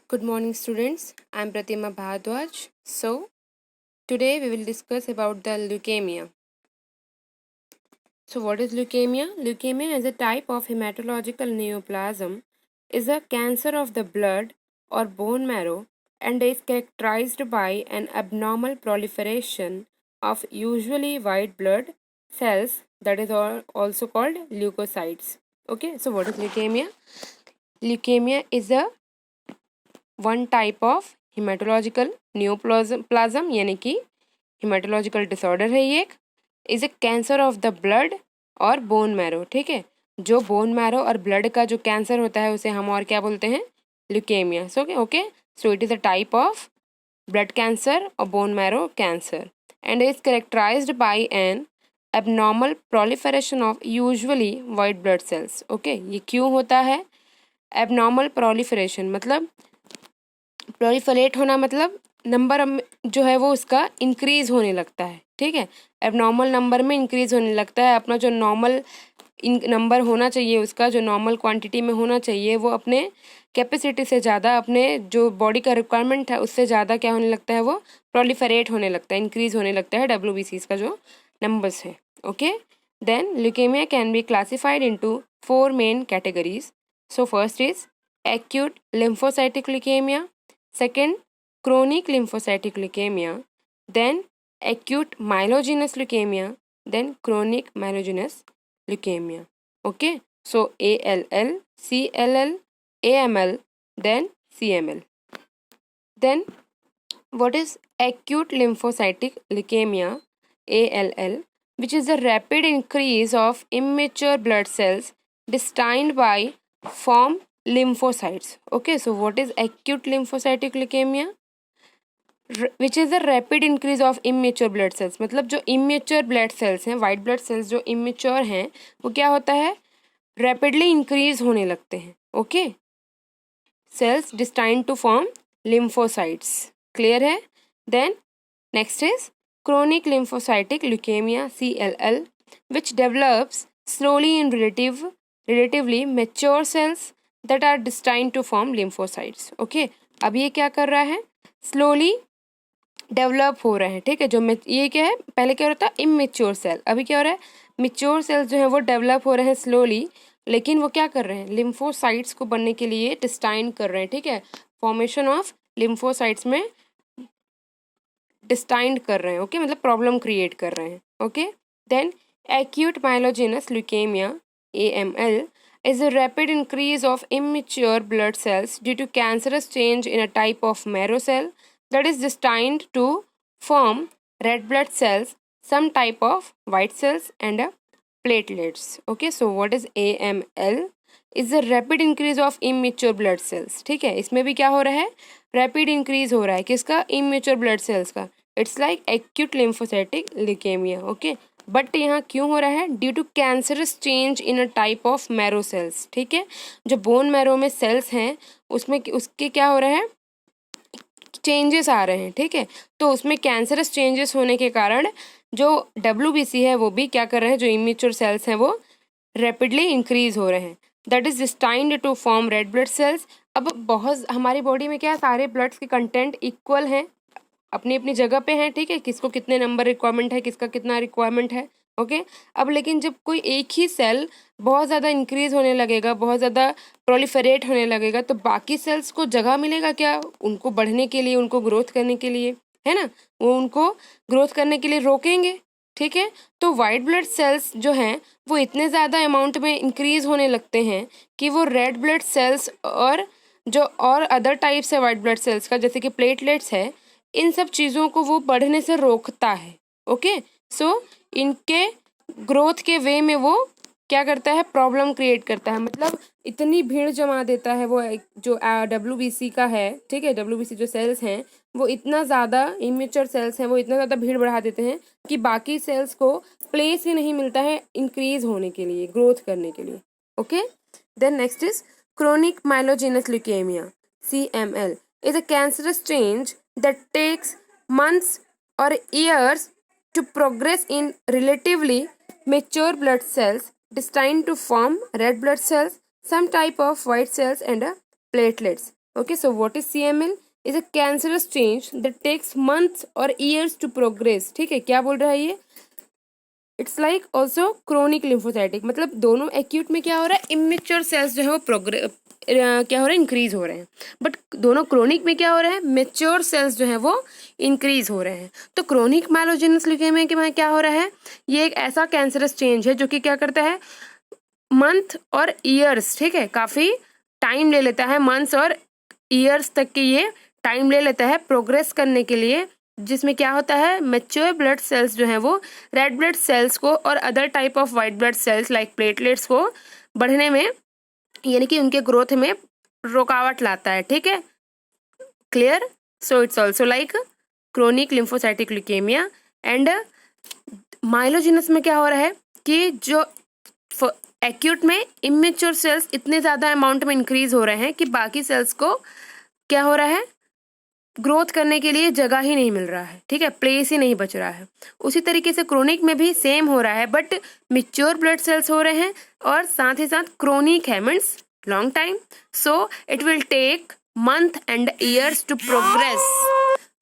Good morning, students. I am Pratima Bhardwaj. So, today we will discuss about the leukemia. So, what is leukemia? Leukemia is a type of hematological neoplasm, is a cancer of the blood or bone marrow, and is characterized by an abnormal proliferation of usually white blood cells, that is also called leukocytes. Okay, so what is leukemia? Leukemia is a one type of haematological neoplasm यानी कि haematological disorder है ये एक is a cancer of the blood और bone marrow. ठीक है, जो bone marrow और ब्लड का जो कैंसर होता है उसे हम और क्या बोलते हैं? Leukaemia. So okay, so it is a type of blood cancer और bone marrow cancer and is characterised by an abnormal proliferation of usually white blood cells. Okay, ये क्यों होता है? एबनॉर्मल प्रोलिफरेशन मतलब प्रोलिफरेट होना, मतलब नंबर जो है वो उसका इंक्रीज होने लगता है। ठीक है, एबनॉर्मल नंबर में इंक्रीज होने लगता है। अपना जो नॉर्मल नंबर होना चाहिए, उसका जो नॉर्मल क्वांटिटी में होना चाहिए, वो अपने कैपेसिटी से ज़्यादा, अपने जो बॉडी का रिक्वायरमेंट है उससे ज़्यादा क्या होने लगता है? वो प्रोलिफरेट होने लगता है, इंक्रीज होने लगता है WBCs का जो नंबर्स है। Okay, then leukemia can be classified into 4 main categories. So first is acute lymphocytic leukemia, second chronic lymphocytic leukemia, then acute myelogenous leukemia, then chronic myelogenous leukemia. Okay, so ALL, CLL, AML, then CML. Then what is acute lymphocytic leukemia, ALL, which is a rapid increase of immature blood cells destined by form lymphocytes. Okay, so what is acute lymphocytic leukemia? Which is a rapid increase of immature blood cells, मतलब जो immature blood cells हैं, white blood cells जो immature हैं, वो क्या होता है? rapidly increase होने लगते हैं। okay, cells destined to form lymphocytes. clear है? then next is chronic lymphocytic leukemia, CLL, which develops slowly in relatively mature cells that are destined to form lymphocytes. okay, अब ये क्या कर रहा है? स्लोली डेवलप हो रहे हैं। ठीक है, जो ये क्या है? पहले क्या हो रहा था? Immature cell. अभी क्या हो रहा है? मेच्योर सेल्स जो है वो डेवलप हो रहे हैं स्लोली, लेकिन वो क्या कर रहे हैं? लिम्फोसाइट्स को बनने के लिए डिस्टाइन कर रहे हैं। ठीक है, फॉर्मेशन ऑफ लिम्फोसाइट्स में डिस्टाइंड कर रहे हैं। ओके, मतलब प्रॉब्लम क्रिएट कर रहे हैं। Okay, then acute myelogenous leukaemia, AML, is a rapid increase of immature blood cells due to cancerous change in a type of marrow cell that is destined to form red blood cells, some type of white cells, and platelets. Okay, so what is AML? Is a rapid increase of immature blood cells. ठीक है, इसमें भी क्या हो रहा है? Rapid increase हो रहा है किसका? इमेच्योर ब्लड सेल्स का। It's like acute lymphocytic leukemia. Okay, but यहाँ क्यों हो रहा है? Due to cancerous change in a type of marrow cells. ठीक है, जो बोन मैरो में सेल्स हैं उसमें उसके क्या हो रहा है? चेंजेस आ रहे हैं। ठीक है, तो उसमें कैंसरस चेंजेस होने के कारण जो WBC है वो भी क्या कर रहे हैं? जो इमेच्योर सेल्स हैं वो रैपिडली इंक्रीज हो रहे हैं। That is destined to form red blood cells. अब बहुत हमारी बॉडी में क्या है? सारे ब्लड्स के कंटेंट इक्वल हैं, अपनी अपनी जगह पे हैं। ठीक है, किसको कितने नंबर रिक्वायरमेंट है, किसका कितना रिक्वायरमेंट है। ओके, अब लेकिन जब कोई एक ही सेल बहुत ज़्यादा इंक्रीज होने लगेगा, बहुत ज़्यादा प्रोलिफरेट होने लगेगा, तो बाकी सेल्स को जगह मिलेगा क्या? उनको बढ़ने के लिए, उनको ग्रोथ करने के लिए, है ना? वो उनको ग्रोथ करने के लिए रोकेंगे। ठीक है, तो वाइट ब्लड सेल्स जो हैं वो इतने ज़्यादा अमाउंट में इंक्रीज होने लगते हैं कि वो रेड ब्लड सेल्स और जो और अदर टाइप्स है वाइट ब्लड सेल्स का, जैसे कि प्लेटलेट्स है, इन सब चीज़ों को वो बढ़ने से रोकता है। ओके, सो इनके ग्रोथ के वे में वो क्या करता है? प्रॉब्लम क्रिएट करता है। मतलब इतनी भीड़ जमा देता है वो जो WBC का है। ठीक है, WBC जो सेल्स हैं वो इतना ज़्यादा, इमेच्योर सेल्स हैं वो इतना ज़्यादा भीड़ बढ़ा देते हैं कि बाकी सेल्स को प्लेस ही नहीं मिलता है इंक्रीज होने के लिए, ग्रोथ करने के लिए। Okay, then next is chronic myelogenous leukaemia, CML, is a cancerous change that takes months or years to progress in relatively mature blood cells destined to form red blood cells, some type of white cells, and platelets. Okay, so what is CML? Is a cancerous change that takes months or years to progress. ठीक है, क्या बोल रहा है ये? It's like also chronic lymphocytic, मतलब दोनों acute में क्या हो रहा है, इमेच्योर सेल्स जो है वो क्या हो रहा है, इंक्रीज हो रहे हैं, बट दोनों क्रोनिक में क्या हो रहा है, मेच्योर सेल्स जो है वो इंक्रीज हो रहे हैं। तो क्रोनिक माइलोजेनस ल्यूकेमिया के में क्या हो रहा है, ये एक ऐसा कैंसरस चेंज है जो कि क्या करता है, मंथ और ईयर्स, ठीक है, काफ़ी टाइम ले लेता है, मंथ्स और ईयर्स तक के ये टाइम ले लेता है प्रोग्रेस करने के लिए, जिसमें क्या होता है, मैच्योर ब्लड सेल्स जो हैं वो रेड ब्लड सेल्स को और other type of white blood sales like platelets को बढ़ने में, यानी कि उनके ग्रोथ में रुकावट लाता है। ठीक है, clear? So it's also like chronic lymphocytic leukaemia. And myelogenous में क्या हो रहा है कि जो एक्यूट में इमेच्योर सेल्स इतने ज़्यादा अमाउंट में इंक्रीज हो रहे हैं कि बाकी सेल्स को क्या हो रहा है, ग्रोथ करने के लिए जगह ही नहीं मिल रहा है, ठीक है, प्लेस ही नहीं बच रहा है। उसी तरीके से क्रोनिक में भी सेम हो रहा है, बट मैच्योर ब्लड सेल्स हो रहे हैं और साथ ही साथ क्रोनिक है, means long time, so it will take month and years to progress.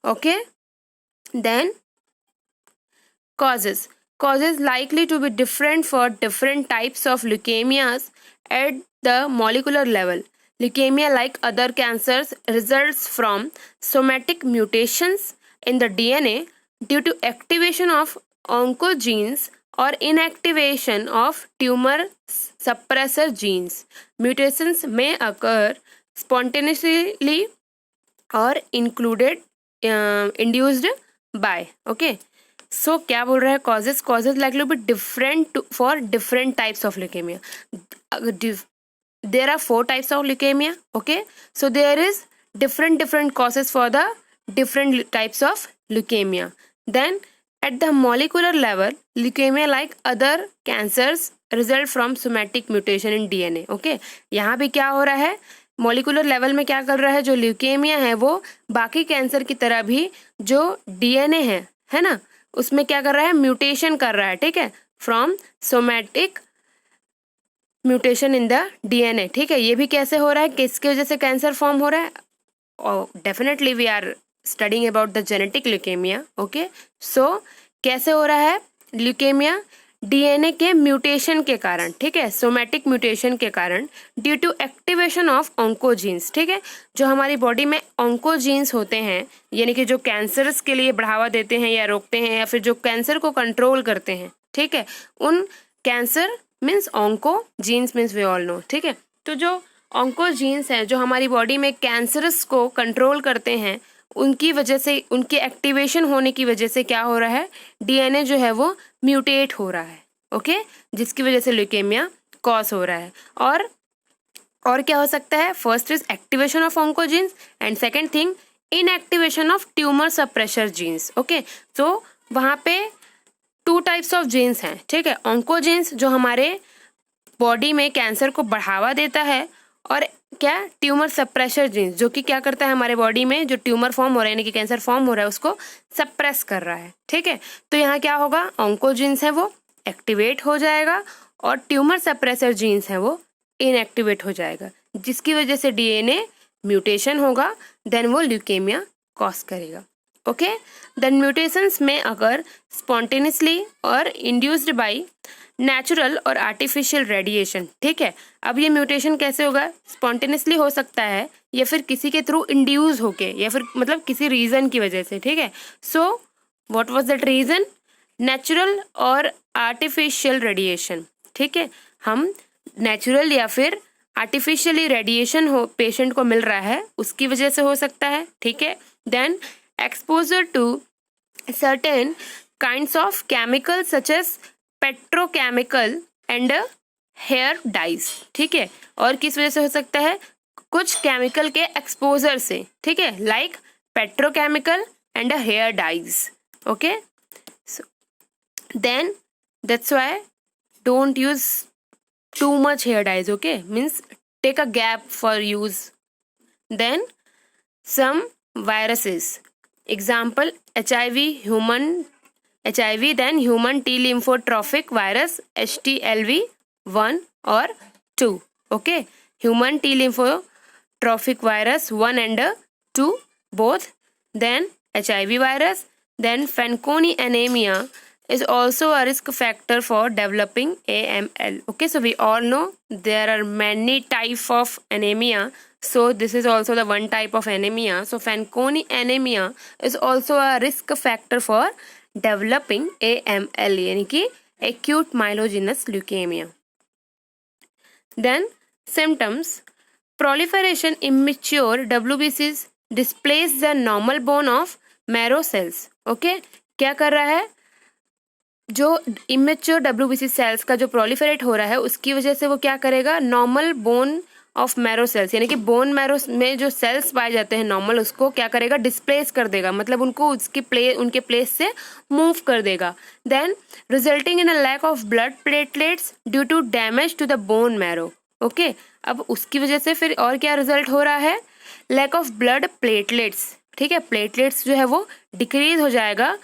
Okay, then causes likely to be different for different types of leukemias at the molecular level. Leukemia, like other cancers, results from somatic mutations in the DNA due to activation of oncogenes or inactivation of tumor suppressor genes. Mutations may occur spontaneously or induced by. Okay, so क्या बोल रहा है, causes likely to be different for different types of leukemia. There are 4 types of leukemia. Okay, so there is different causes for the different types of leukemia. Then at the molecular level, leukemia, like other cancers, result from somatic mutation in DNA. Okay, यहाँ भी क्या हो रहा है, molecular level में क्या कर रहा है, जो ल्यूकेमिया है वो बाकी कैंसर की तरह भी जो डीएनए है ना, उसमें क्या कर रहा है, म्यूटेशन कर रहा है। ठीक है, from somatic mutation in the DNA. ठीक है, ये भी कैसे हो रहा है, किसकी वजह से कैंसर फॉर्म हो रहा है, और definitely we are studying about the genetic leukaemia. Okay, so कैसे हो रहा है ल्यूकेमिया, डीएनए के म्यूटेशन के कारण, ठीक है, सोमैटिक म्यूटेशन के कारण, due to activation of oncogenes. ठीक है, जो हमारी बॉडी में ऑन्कोजीन्स होते हैं, यानी कि जो कैंसर्स के लिए बढ़ावा देते हैं या रोकते हैं या फिर जो कैंसर को कंट्रोल करते हैं। ठीक है, उन cancer means oncogenes means we all know. ठीक है, तो जो ऑन्कोजीन्स हैं जो हमारी बॉडी में कैंसरस को कंट्रोल करते हैं, उनकी वजह से, उनके एक्टिवेशन होने की वजह से क्या हो रहा है, डीएनए जो है वो म्यूटेट हो रहा है। ओके, जिसकी वजह से ल्यूकेमिया कॉज हो रहा है। और क्या हो सकता है, first is activation of oncogenes and second thing inactivation of tumour suppressor genes. Okay, तो वहाँ पे 2 टाइप्स ऑफ जीन्स हैं। ठीक है, ऑन्कोजीन्स जो हमारे बॉडी में कैंसर को बढ़ावा देता है, और क्या, ट्यूमर सप्रेशर जीन्स जो कि क्या करता है, हमारे बॉडी में जो ट्यूमर फॉर्म हो रहा है यानी कि कैंसर फॉर्म हो रहा है उसको सप्रेस कर रहा है। ठीक है, तो यहाँ क्या होगा, ऑन्कोजीन्स है वो एक्टिवेट हो जाएगा और ट्यूमर सप्रेसर जीन्स है वो इनएक्टिवेट हो जाएगा, जिसकी वजह से डीएनए म्यूटेशन होगा, देन वो ल्यूकेमिया कॉज करेगा। ओके, देन म्यूटेशंस में अगर स्पॉन्टेनियसली और इंड्यूस्ड बाई नेचुरल और आर्टिफिशियल रेडिएशन। ठीक है, अब ये म्यूटेशन कैसे होगा, स्पॉन्टेनियसली हो सकता है या फिर किसी के थ्रू इंड्यूस होके, या फिर मतलब किसी रीजन की वजह से। ठीक है, so what was that reason, natural और आर्टिफिशियल रेडिएशन। ठीक है, हम नेचुरल या फिर आर्टिफिशियली रेडिएशन हो पेशेंट को मिल रहा है, उसकी वजह से हो सकता है। ठीक है, then exposure to certain kinds of chemical such as petrochemical and hair dyes. ठीक है, और किस वजह से हो सकता है, कुछ केमिकल के एक्सपोजर से। ठीक है, like petrochemical and hair dyes. Okay, then that's why don't use too much hair dyes. Okay, means take a gap for use. Then some viruses, example HIV, then human T lymphotrophic virus HTLV 1 or 2. Okay, human T trophic virus 1 and 2 both, then HIV virus, then Fanconi anemia is also a risk factor for developing AML. Okay, so we all know there are many types of anemia, so this is also the one type of anemia. So Fanconi anemia is also a risk factor for developing AML, यानी कि acute myelogenous leukemia. Then symptoms: proliferation immature WBCs displace the normal bone of marrow cells. Okay, क्या कर रहा है, जो immature WBC sales का जो proliferate हो रहा है उसकी वजह से वो क्या करेगा, normal bone of marrow cells यानी कि बोन मैरो में जो सेल्स पाए जाते हैं नॉर्मल, उसको क्या करेगा, डिस्प्लेस कर देगा, मतलब उनको उनके प्लेस से मूव कर देगा. Then resulting in a lack of blood platelets due to damage to the bone marrow. Okay, अब उसकी वजह से फिर और क्या रिजल्ट हो रहा है, लैक ऑफ ब्लड प्लेटलेट्स. ठीक है, प्लेटलेट्स जो है वो डिक्रीज हो जाएगा.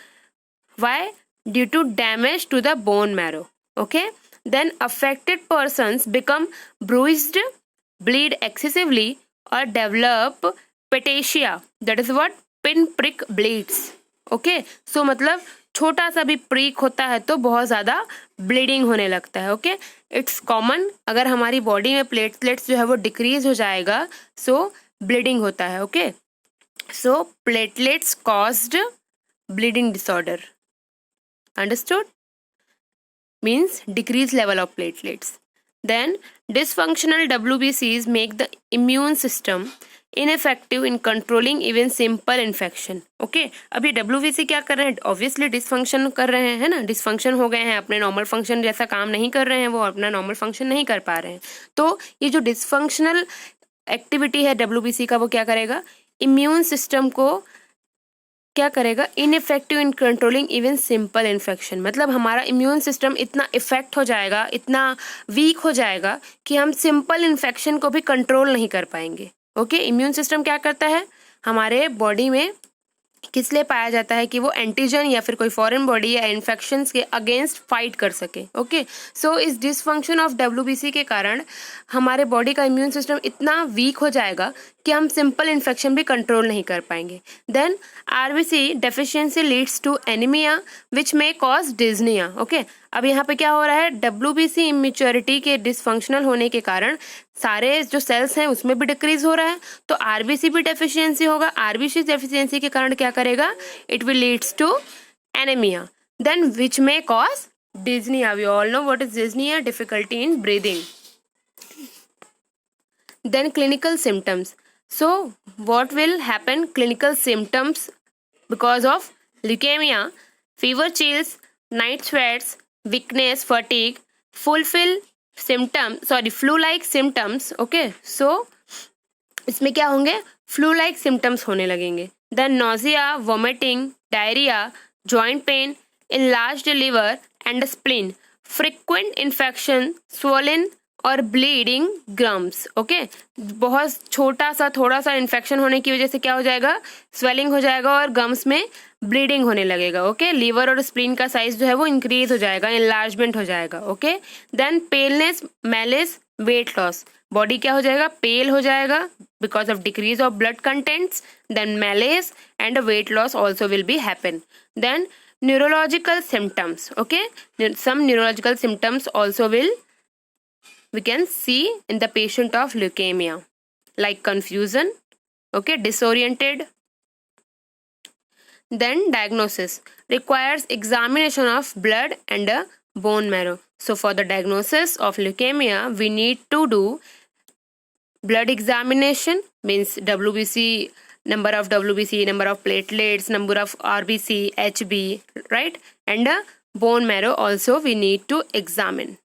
Why? Due to damage to the bone marrow. Okay, then affected persons become bruised, bleed excessively or develop petechiae, that is what pin prick bleeds. Okay, so मतलब छोटा सा भी प्रिक होता है तो बहुत ज़्यादा ब्लीडिंग होने लगता है. ओके, इट्स कॉमन, अगर हमारी बॉडी में प्लेटलेट्स जो है वो डिक्रीज हो जाएगा सो ब्लीडिंग होता है. Okay, so platelets caused bleeding disorder. Understood? Means decrease level of platelets. Then dysfunctional WBCs make the immune system ineffective in controlling even simple infection. Okay, अभी WBC क्या कर रहे हैं, ऑब्वियसली डिसफंक्शन कर रहे हैं, है ना, डिसफंक्शन हो गए हैं, अपने नॉर्मल फंक्शन जैसा काम नहीं कर रहे हैं, वो अपना नॉर्मल फंक्शन नहीं कर पा रहे हैं. तो ये जो डिसफंक्शनल एक्टिविटी है WBC का, वो क्या करेगा, इम्यून सिस्टम को क्या करेगा, ineffective in controlling even simple infection. मतलब हमारा इम्यून सिस्टम इतना इफेक्ट हो जाएगा, इतना वीक हो जाएगा कि हम सिंपल इन्फेक्शन को भी कंट्रोल नहीं कर पाएंगे. ओके, इम्यून सिस्टम क्या करता है, हमारे बॉडी में किस लिए पाया जाता है कि वो एंटीजन या फिर कोई फॉरेन बॉडी या इन्फेक्शंस के अगेंस्ट फाइट कर सके. ओके, सो इस डिसफंक्शन ऑफ WBC के कारण हमारे बॉडी का इम्यून सिस्टम इतना वीक हो जाएगा कि हम सिंपल इन्फेक्शन भी कंट्रोल नहीं कर पाएंगे. Then RBC deficiency leads to anaemia which may cause dyspnoea. Okay, अब यहाँ पे क्या हो रहा है, WBC इमेच्योरिटी के डिसफंक्शनल होने के कारण सारे जो सेल्स हैं उसमें भी डिक्रीज हो रहा है, तो RBC भी डेफिशिएंसी होगा. RBC डेफिशिएंसी के कारण क्या करेगा, it will leads to anaemia, then which may cause dyspnoea. We all know what is dyspnoea, difficulty in breathing. Then clinical symptoms. So what will happen, clinical symptoms because of leukemia: fever, chills, night sweats, weakness, fatigue, flu-like symptoms. Okay, so इसमें क्या होंगे, flu-like symptoms होने लगेंगे. Then nausea, vomiting, diarrhea, joint pain, enlarged liver and spleen, frequent infection, swollen और bleeding gums. Okay, बहुत छोटा सा थोड़ा सा इन्फेक्शन होने की वजह से क्या हो जाएगा, स्वेलिंग हो जाएगा और गम्स में ब्लीडिंग होने लगेगा. ओके, लीवर और स्प्लीन का साइज जो है वो इंक्रीज हो जाएगा, इनलार्जमेंट हो जाएगा. Okay, then paleness, malaise, weight loss. Body क्या हो जाएगा, पेल हो जाएगा because of decrease of blood contents. Then malaise and weight loss also will be happen. Then neurological symptoms. Okay, some neurological symptoms also will we can see in the patient of leukemia, like confusion, okay, disoriented. Then diagnosis requires examination of blood and bone marrow. So for the diagnosis of leukemia we need to do blood examination, means WBC, number of WBC, number of platelets, number of RBC, HB, right, and bone marrow also we need to examine.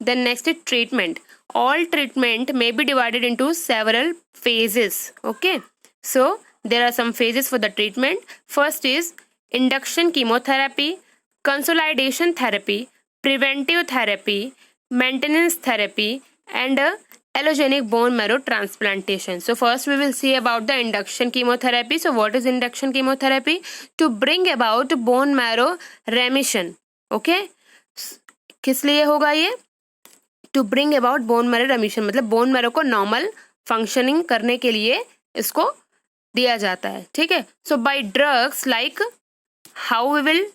Then next is treatment. All treatment may be divided into several phases. Okay, so there are some phases for the treatment. First is induction chemotherapy, consolidation therapy, preventive therapy, maintenance therapy, and allogenic bone marrow transplantation. So first we will see about the induction chemotherapy. So what is induction chemotherapy? To bring about bone marrow remission. Okay, किस लिए होगा ये, to bring about bone marrow remission, मतलब bone marrow को normal functioning करने के लिए इसको दिया जाता है, ठीक है। So by drugs like how we will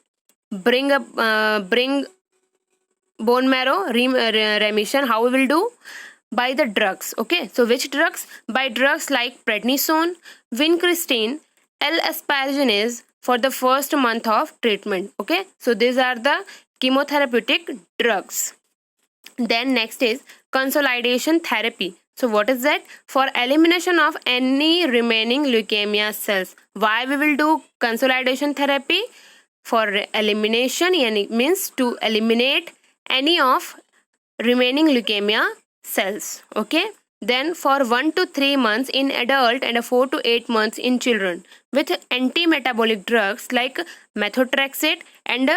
bring bone marrow remission, how we will do? By the drugs, okay. So which drugs? By drugs like prednisone, vincristine, L-asparaginase for the first month of treatment, okay. So these are the chemotherapeutic drugs. Then next is consolidation therapy. So what is that? For elimination of any remaining leukemia cells. Why we will do consolidation therapy? For elimination, means to eliminate any of remaining leukemia cells, okay. Then for 1 to 3 months in adult and 4 to 8 months in children with anti-metabolic drugs like methotrexate and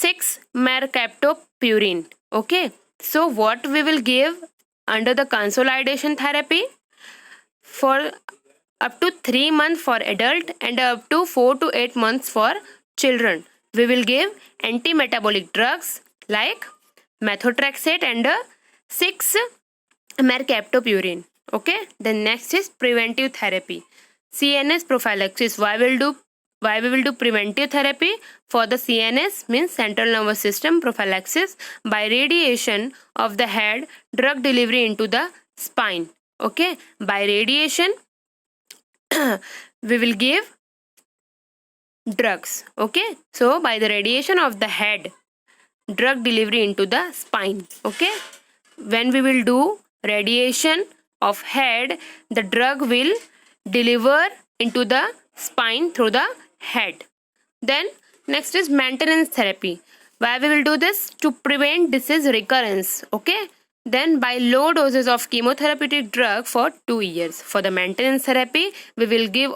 6-mercaptopurine, okay. So what we will give under the consolidation therapy? For up to 3 months for adult and up to 4 to 8 months for children, we will give anti-metabolic drugs like methotrexate and 6-mercaptopurine, okay. Then next is preventive therapy, CNS prophylaxis. Why we will do preventive therapy? For the CNS, means central nervous system prophylaxis, by radiation of the head, drug delivery into the spine, okay. By radiation we will give drugs, okay. So by the radiation of the head, drug delivery into the spine, okay. When we will do radiation of head, the drug will deliver into the spine through the head. Then next is maintenance therapy. Why we will do this? To prevent disease recurrence, okay. Then by low doses of chemotherapeutic drug for 2 years. For the maintenance therapy, we will give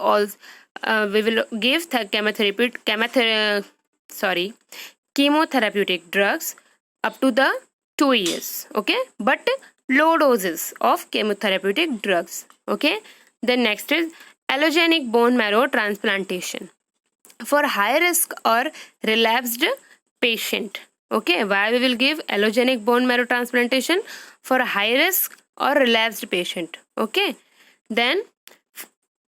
chemotherapeutic drugs up to the 2 years, okay, but low doses of chemotherapeutic drugs, okay. Then next is allogenic bone marrow transplantation for high risk or relapsed patient, okay. Why we will give allogenic bone marrow transplantation? For high risk or relapsed patient, okay. Then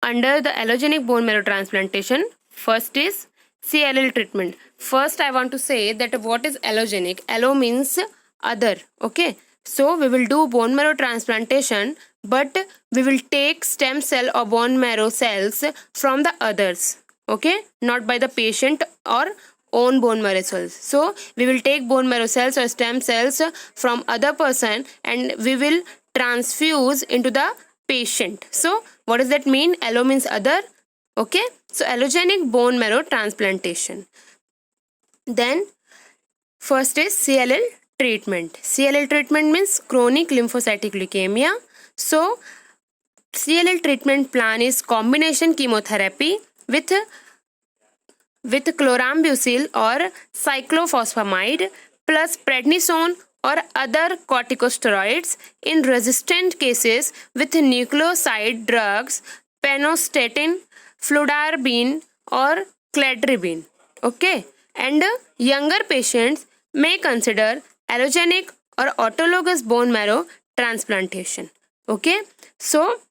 under the allogenic bone marrow transplantation, first is CLL treatment. First I want to say that what is allogenic? Allo means other, okay. So we will do bone marrow transplantation, but we will take stem cell or bone marrow cells from the others, okay, not by the patient or own bone marrow cells. So we will take bone marrow cells or stem cells from other person and we will transfuse into the patient. So what does that mean? Allo means other, okay. So allogenic bone marrow transplantation. Then first is CLL treatment. CLL treatment means chronic lymphocytic leukemia. So CLL treatment plan is combination chemotherapy with chlorambucil or cyclophosphamide plus prednisone or other corticosteroids in resistant cases with nucleoside drugs, penostatin, fludarabine or cladribine, okay. And younger patients may consider allogenic or autologous bone marrow transplantation, okay. So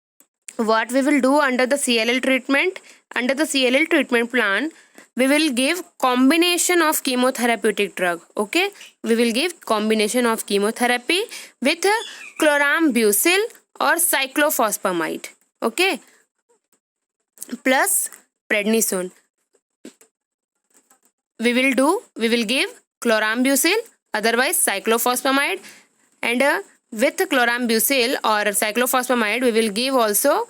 what we will do under the CLL treatment? Under the CLL treatment plan, we will give combination of chemotherapeutic drug, okay. We will give combination of chemotherapy with chlorambucil or cyclophosphamide, okay, plus prednisone. We will give chlorambucil, otherwise cyclophosphamide, and with chlorambucil or cyclophosphamide we will give also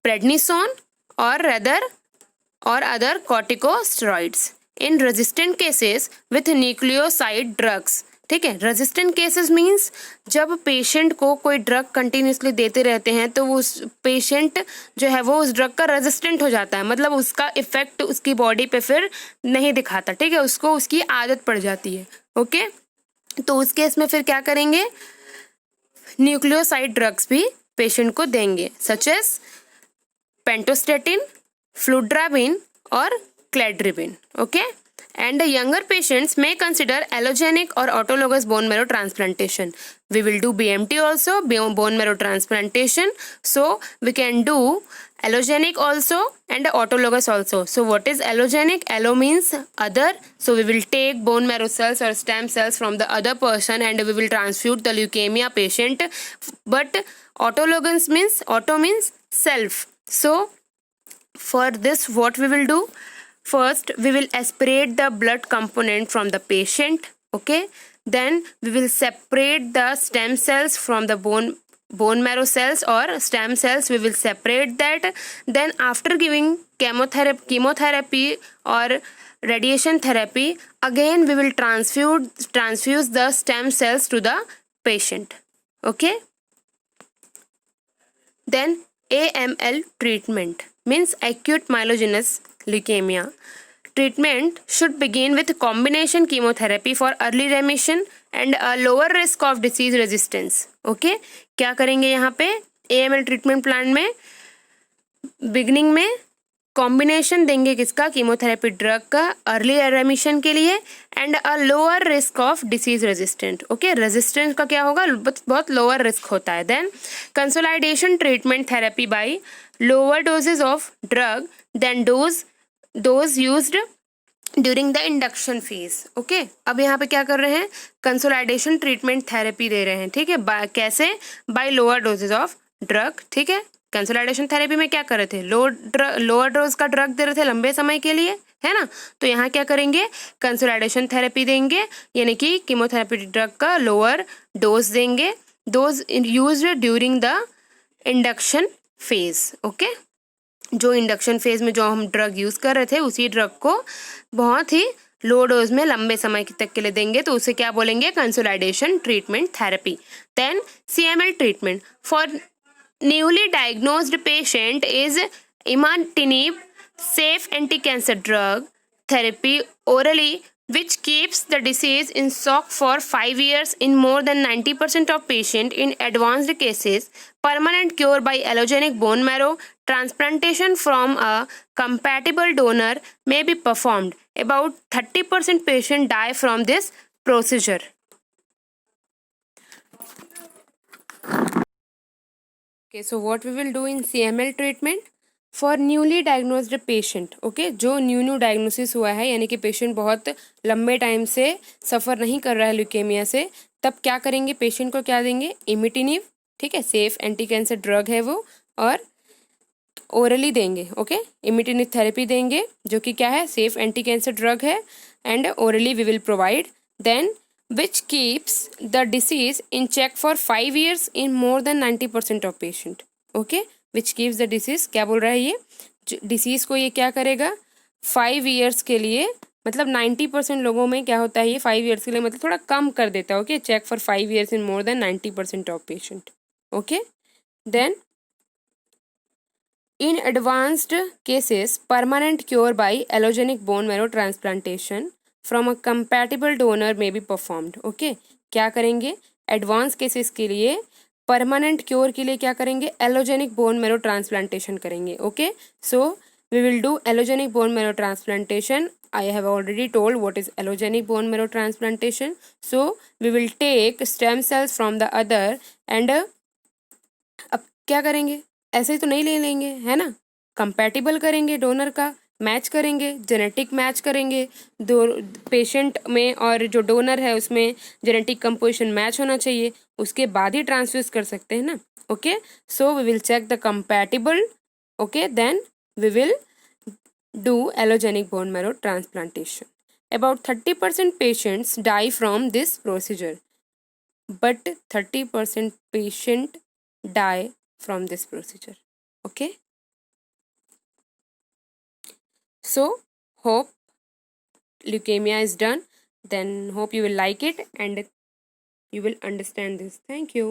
prednisone or other corticosteroids in resistant cases with nucleoside drugs, ठीक है। Resistant cases means जब patient को कोई drug continuously देते रहते हैं तो उस पेशेंट जो है वो उस ड्रग का रेजिस्टेंट हो जाता है, मतलब उसका इफेक्ट उसकी बॉडी पे फिर नहीं दिखाता, ठीक है, उसको उसकी आदत पड़ जाती है, ओके। तो उस केस में फिर क्या करेंगे? न्यूक्लियोसाइड ड्रग्स भी पेशेंट को देंगे, सच एज पेंटोस्टेटिन, फ्लूड्राबिन और क्लेड्रिबिन, okay. and the younger patients may consider allogenic or autologous bone marrow transplantation. We will do BMT also, bone marrow transplantation. So we can do allogenic also and autologous also. So what is allogenic? Allo means other. So we will take bone marrow cells or stem cells from the other person and we will transfuse the leukemia patient. But autologous means, auto means self. So for this what we will do? First we will aspirate the blood component from the patient, okay? Then we will separate the stem cells from the bone marrow cells or stem cells. We will separate that. Then after giving chemotherapy or radiation therapy, again we will transfuse the stem cells to the patient, okay? Then AML treatment means acute myelogenous leukemia. Treatment should begin with combination chemotherapy for early remission and a lower risk of disease resistance. Okay? क्या करेंगे यहाँ पे AML treatment plan में beginning में combination देंगे किसका? Chemotherapy drug का early remission के लिए and a lower risk of disease resistant. Okay, resistance का क्या होगा? बहुत लोअर रिस्क होता है. Then consolidation treatment therapy by lower dosages of drug than dose used during the induction phase. Okay, अब यहाँ पे क्या कर रहे हैं? कंसोलिडेशन ट्रीटमेंट थेरेपी दे रहे हैं. ठीक है, कैसे? By lower dosages of drug. ठीक है, कंसोलिडेशन थेरेपी में क्या कर रहे थे? लोअर डोज का ड्रग दे रहे थे लंबे समय के लिए, है ना? तो यहाँ क्या करेंगे? कंसोलिडेशन थेरेपी देंगे, यानी कि कीमोथेरेपी ड्रग का लोअर डोज देंगे. Dose used during the induction phase. Okay, जो इंडक्शन फेज में जो हम ड्रग यूज कर रहे थे उसी ड्रग को बहुत ही लो डोज में लंबे समय तक के लिए देंगे, तो उसे क्या बोलेंगे? Consolidation treatment therapy. Then CML treatment for newly diagnosed patient is imatinib, safe anti-cancer drug therapy orally which keeps the disease in shock for 5 years in more than 90% of patients. In advanced cases, permanent cure by allogenic bone marrow transplantation from a compatible donor may be performed. About 30% patients die from this procedure. Okay, so what we will do in CML treatment for newly diagnosed patient. Okay, जो new diagnosis हुआ है, यानी कि patient बहुत लंबे time से सफ़र नहीं कर रहा है ल्यूकेमिया से, तब क्या करेंगे? पेशेंट को क्या देंगे? इमिटिनिव. ठीक है, सेफ एंटी कैंसर ड्रग है वो, और ओरली देंगे. ओके, इमिटिनिव थेरेपी देंगे जो कि क्या है? सेफ एंटी कैंसर ड्रग है and orally we will provide. Then which keeps the disease in check for 5 years in more than 90% of patient. Okay, which keeps the disease, क्या बोल रहा है ये? डिसीज को ये क्या करेगा? 5 years के लिए, मतलब 90% लोगों में क्या होता है? ये 5 years के लिए मतलब थोड़ा कम कर देता है. Okay, check for 5 years in more than 90% of patient. Okay, then in advanced cases, permanent cure by allogenic bone marrow transplantation from a compatible donor may be performed. Okay, क्या करेंगे? एडवांस केसेस के लिए, permanent cure के लिए क्या करेंगे? Allogenic bone marrow transplantation करेंगे. Okay, so we will do allogenic bone marrow transplantation. I have already told what is allogenic bone marrow transplantation. So we will take stem cells from the other and अब क्या करेंगे? ऐसे ही तो नहीं ले लेंगे, है ना? कंपैटिबल करेंगे डोनर का, मैच करेंगे, जेनेटिक मैच करेंगे दो पेशेंट में, और जो डोनर है उसमें जेनेटिक कंपोजिशन मैच होना चाहिए, उसके बाद ही ट्रांसफ्यूज कर सकते हैं ना. Okay, so we will check the compatible. Okay, then we will do allogenic bone marrow transplantation. About 30% patients die from this procedure, but 30% patient die from this procedure. Okay, so hope leukemia is done. Then hope you will like it and you will understand this. Thank you.